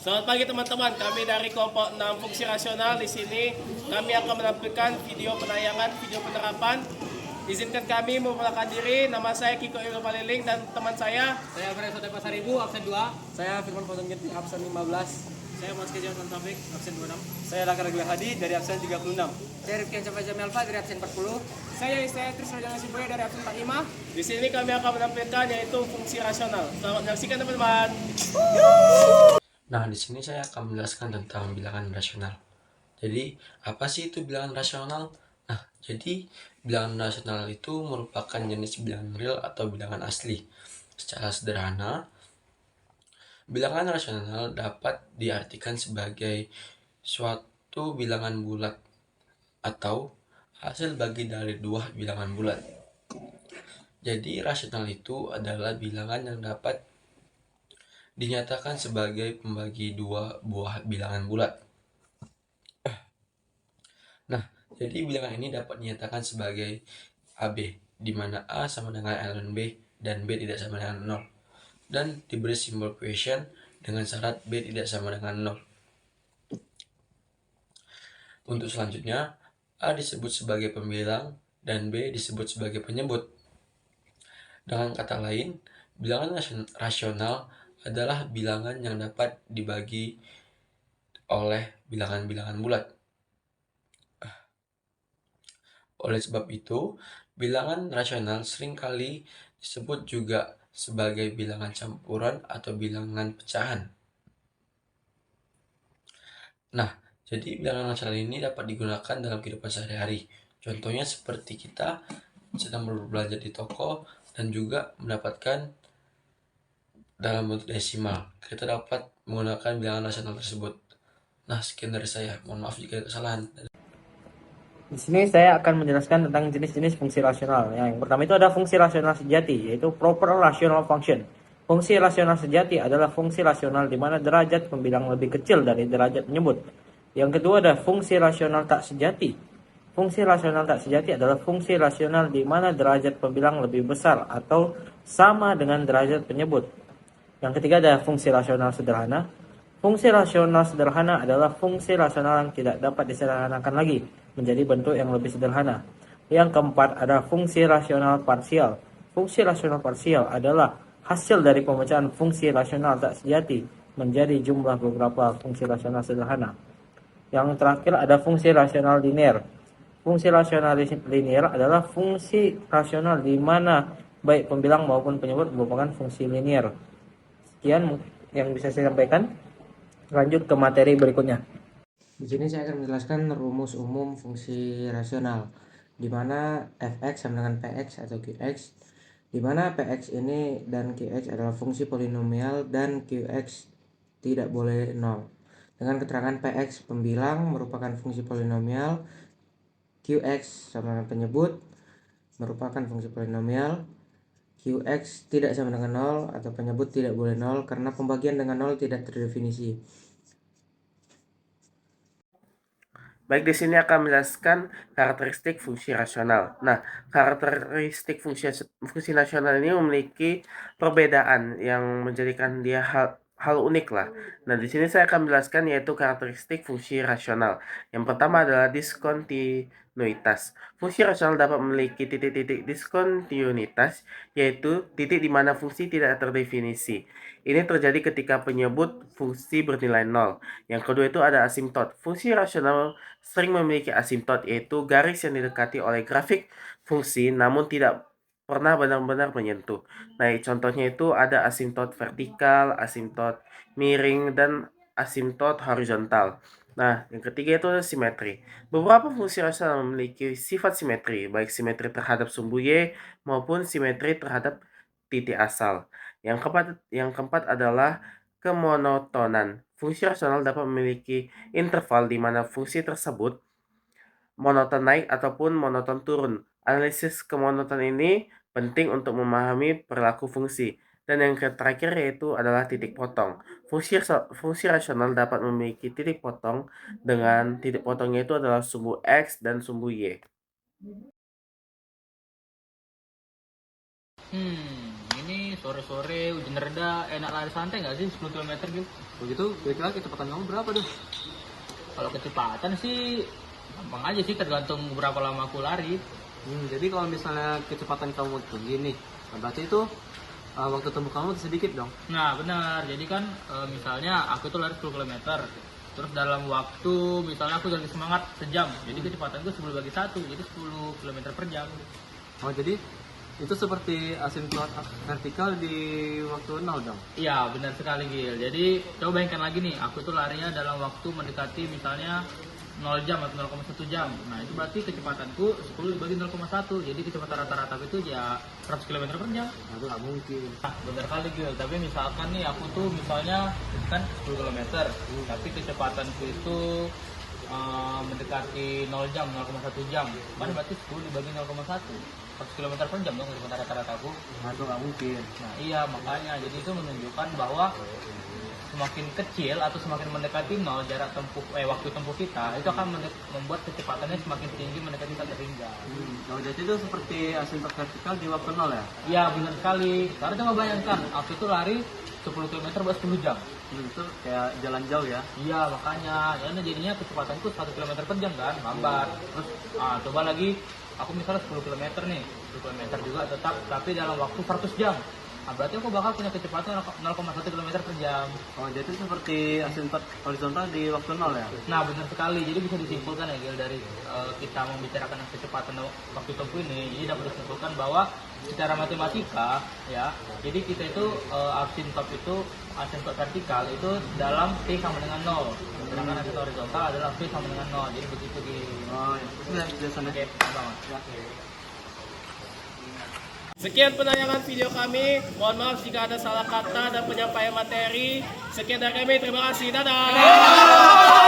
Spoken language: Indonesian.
Selamat pagi teman-teman, kami dari kelompok 6 fungsi rasional. Di sini kami akan menampilkan video penayangan, video penerapan. Izinkan kami memperkenalkan diri, nama saya Kiko Ilmu Paliling dan teman saya Saya Fred Pasaribu, absen 2. Saya Firman Fauzan Ginting, absen 15. Saya Mas Kejawan Taufik, absen 26. Saya Laka Regula Hadi dari absen 36. Saya Rifki Ancapai Jamelva dari absen 40. Saya Tris Rajana Siboya dari absen 45. di sini kami akan menampilkan yaitu fungsi rasional. Selamat menyaksikan teman-teman. Nah, di sini saya akan menjelaskan tentang bilangan rasional. Jadi, apa sih itu bilangan rasional? Nah, jadi bilangan rasional itu merupakan jenis bilangan real atau bilangan asli. Secara sederhana, bilangan rasional dapat diartikan sebagai suatu bilangan bulat atau hasil bagi dari dua bilangan bulat. Jadi, rasional itu adalah bilangan yang dapat dinyatakan sebagai pembagi dua buah bilangan bulat. Nah, jadi bilangan ini dapat dinyatakan sebagai AB, di mana A sama dengan ln B dan B tidak sama dengan 0. Dan diberi simbol quotient dengan syarat B tidak sama dengan 0. Untuk selanjutnya, A disebut sebagai pembilang dan B disebut sebagai penyebut. Dengan kata lain, bilangan rasional adalah bilangan yang dapat dibagi oleh bilangan-bilangan bulat. Oleh sebab itu, bilangan rasional seringkali disebut juga sebagai bilangan campuran atau bilangan pecahan. Nah, jadi bilangan rasional ini dapat digunakan dalam kehidupan sehari-hari. Contohnya seperti kita sedang berbelanja di toko dan juga mendapatkan dalam bentuk desimal. Kita dapat menggunakan bilangan rasional tersebut. Nah, sekian dari saya. Mohon maaf jika ada kesalahan. Di sini saya akan menjelaskan tentang jenis-jenis fungsi rasional. Yang pertama itu ada fungsi rasional sejati, yaitu proper rational function. Fungsi rasional sejati adalah fungsi rasional di mana derajat pembilang lebih kecil dari derajat penyebut. Yang kedua ada fungsi rasional tak sejati. Fungsi rasional tak sejati adalah fungsi rasional di mana derajat pembilang lebih besar atau sama dengan derajat penyebut. Yang ketiga ada fungsi rasional sederhana. Fungsi rasional sederhana adalah fungsi rasional yang tidak dapat disederhanakan lagi menjadi bentuk yang lebih sederhana. Yang keempat ada fungsi rasional parsial. Fungsi rasional parsial adalah hasil dari pemecahan fungsi rasional tak sejati menjadi jumlah beberapa fungsi rasional sederhana. Yang terakhir ada fungsi rasional linear. Fungsi rasional linear adalah fungsi rasional di mana baik pembilang maupun penyebut merupakan fungsi linear. Sekian yang bisa saya sampaikan. Lanjut ke materi berikutnya. Di sini saya akan menjelaskan rumus umum fungsi rasional, di mana fx sama dengan px atau qx, di mana px ini dan qx adalah fungsi polinomial dan qx tidak boleh 0. Dengan keterangan px pembilang merupakan fungsi polinomial, qx sama dengan penyebut merupakan fungsi polinomial, qx tidak sama dengan 0 atau penyebut tidak boleh 0 karena pembagian dengan 0 tidak terdefinisi. Baik, di sini akan menjelaskan karakteristik fungsi rasional. Nah, karakteristik fungsi rasional ini memiliki perbedaan yang menjadikan dia hal unik lah. Nah, di sini saya akan menjelaskan yaitu karakteristik fungsi rasional. Yang pertama adalah diskontinuitas. Fungsi rasional dapat memiliki titik-titik diskontinuitas, yaitu titik di mana fungsi tidak terdefinisi. Ini terjadi ketika penyebut fungsi bernilai 0. Yang kedua itu ada asimtot. Fungsi rasional sering memiliki asimtot, yaitu garis yang didekati oleh grafik fungsi namun tidak pernah benar-benar menyentuh. Nah, contohnya itu ada asimtot vertikal, asimtot miring, dan asimtot horizontal. Nah, yang ketiga itu ada simetri. Beberapa fungsi rasional memiliki sifat simetri, baik simetri terhadap sumbu Y maupun simetri terhadap titik asal. Yang keempat adalah kemonotonan. Fungsi rasional dapat memiliki interval di mana fungsi tersebut monoton naik ataupun monoton turun. Analisis kemonoton ini penting untuk memahami perilaku fungsi. Dan yang terakhir yaitu adalah titik potong. Fungsi rasional dapat memiliki titik potong dengan titik potongnya itu adalah sumbu X dan sumbu Y. Ini sore-sore, hujan reda, enak lari santai nggak sih 10 km gitu? Begitu, kira-kira kecepatan kamu berapa tuh? Kalau kecepatan sih gampang aja sih, tergantung berapa lama aku lari. Jadi kalau misalnya kecepatan kamu tinggi nih, berarti itu waktu tempuh kamu sedikit dong. Nah benar, jadi kan misalnya aku tuh lari 10 km, terus dalam waktu misalnya aku lagi semangat sejam, jadi kecepatanku 10 bagi 1, jadi 10 km per jam. Oh jadi itu seperti asymptote vertikal di waktu 0 dong. Iya benar sekali Gil. Jadi coba bayangkan lagi nih, aku tuh larinya dalam waktu mendekati misalnya 0 jam atau 0,1 jam. Nah itu berarti kecepatanku 10 dibagi 0,1. Jadi kecepatan rata-rata itu ya 100 km per jam. Nah, itu nggak mungkin. Nah benar kali Gil. Tapi misalkan nih aku tuh misalnya kan 10 km, tapi kecepatanku itu mendekati 0 jam, 0,1 jam. Kan berarti 10 dibagi 0,1. 100 km per jam dong kecepatan rata-rata aku. Nah, itu nggak mungkin. Nah iya makanya, jadi itu menunjukkan bahwa semakin kecil atau semakin mendekati 0 jarak tempuh waktu tempuh kita itu akan membuat kecepatannya semakin tinggi mendekati 1 hingga. Oh, jadi itu seperti asymptote vertikal di waktu 0 ya? Iya benar sekali. Karena coba bayangkan aku itu lari 10 km buat 10 jam. Itu kayak jalan jauh ya? Iya makanya, karena jadinya kecepatanku 1 km per jam kan, lambat. Terus coba lagi aku misalnya 10 km nih, 10 km juga tetap, tapi dalam waktu 100 jam. Nah, berarti aku bakal punya kecepatan 0,1 km per jam. Oh, jadi itu seperti asymptote horizontal di waktu 0 ya? Nah benar sekali, jadi bisa disimpulkan ya Gil, dari kita membicarakan kecepatan waktu tempuh ini, jadi dapat disimpulkan bahwa secara matematika ya, jadi kita itu asymptote vertikal itu dalam T sama dengan 0, sedangkan asymptote horizontal adalah V sama dengan 0, jadi begitu Gil. Oh, ya. Sudah biasanya. Oke, banget. Sekian penayangan video kami. Mohon maaf jika ada salah kata dan penyampaian materi. Sekian dari kami. Terima kasih. Dadah.